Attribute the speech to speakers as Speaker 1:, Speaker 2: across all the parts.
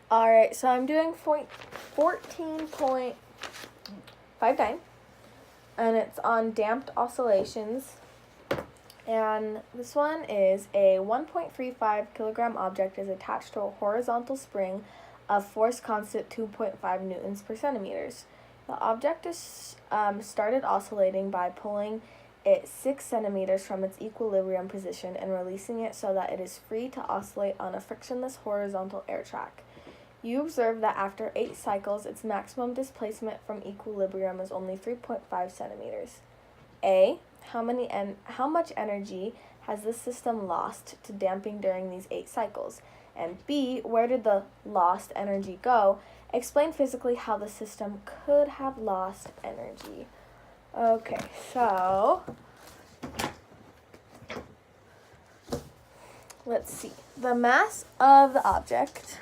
Speaker 1: All right, so I'm doing 14.59, and it's on damped oscillations. And this one is a 1.35 kilogram object is attached to a horizontal spring of force constant 2.5 newtons per centimeters. The object is started oscillating by pulling it 6 centimeters from its equilibrium position and releasing it so that it is free to oscillate on a frictionless horizontal air track. You observe that after 8 cycles, its maximum displacement from equilibrium is only 3.5 centimeters. A. How much energy has this system lost to damping during these 8 cycles? And B. Where did the lost energy go? Explain physically how the system could have lost energy. Okay, so let's see. The mass of the object.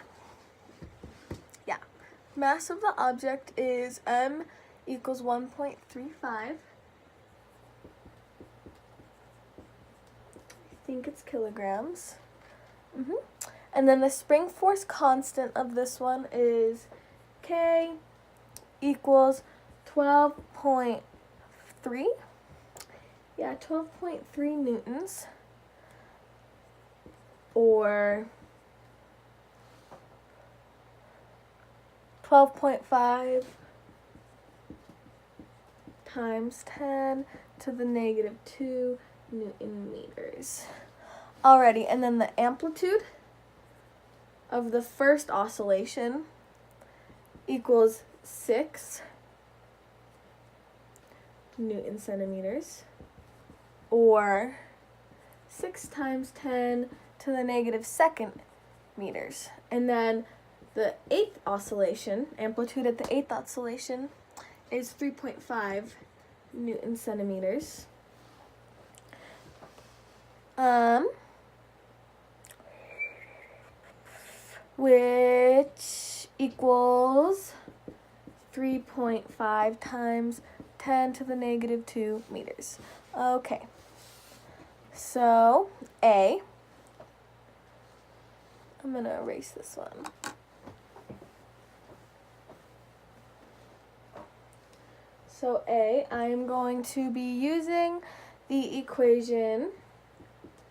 Speaker 1: Mass of the object is m equals 1.35. I think it's kilograms. And then the spring force constant of this one is K equals 12.3. Yeah, 12.3 newtons. Or 12.5 times 10 to the negative 2 Newton meters. Alrighty, and then the amplitude of the first oscillation equals 6 Newton centimeters, or 6 times 10 to the negative second meters. And then the 8th oscillation, amplitude at the 8th oscillation, is 3.5 Newton centimeters. Which equals 3.5 times 10 to the negative 2 meters. Okay, so A, I'm going to erase this one. So A, I am going to be using the equation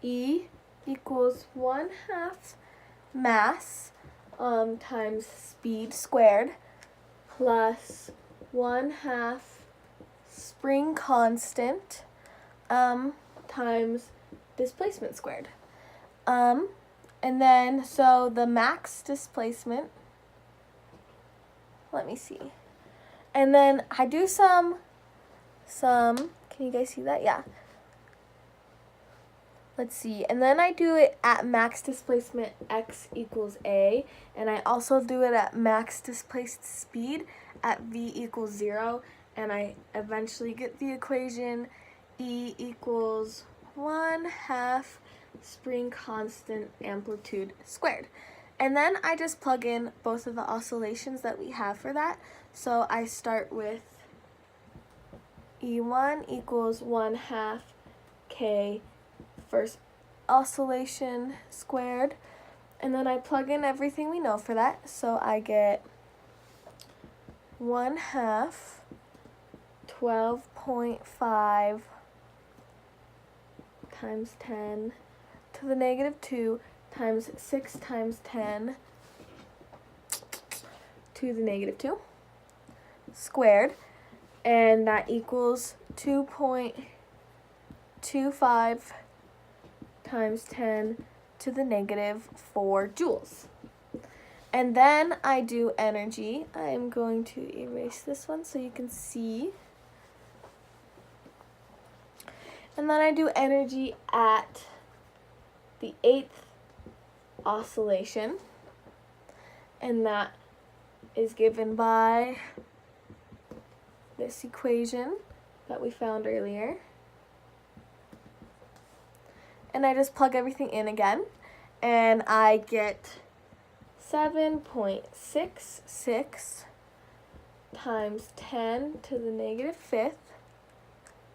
Speaker 1: E equals 1/2 mass times speed squared plus 1/2 spring constant times displacement squared. And then, so the max displacement, let me see. And then I do some, can you guys see that? Yeah. Let's see, and then I do it at max displacement x equals a, and I also do it at max displaced speed at v equals 0, and I eventually get the equation E equals 1/2 spring constant amplitude squared. And then I just plug in both of the oscillations that we have for that. So I start with E1 equals 1/2 K first oscillation squared, and then I plug in everything we know for that. So I get 1/2 12.5 times 10 to the negative 2 times 6 times 10 to the negative 2 squared, and that equals 2.25 times 10 to the negative 4 joules. And then I do energy. I'm going to erase this one so you can see. And then I do energy at the 8th oscillation, and that is given by this equation that we found earlier. And I just plug everything in again, and I get 7.66 times 10 to the negative 5th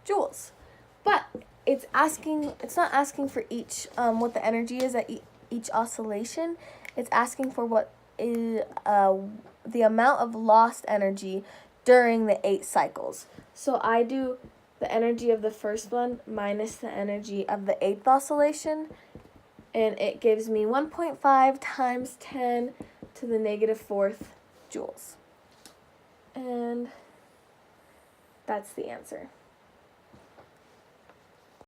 Speaker 1: joules. But it's not asking for each what the energy is at each oscillation. It's asking for what is the amount of lost energy during the 8 cycles. So I do the energy of the first one minus the energy of the 8th oscillation, and it gives me 1.5 times 10 to the negative 4th joules. And that's the answer.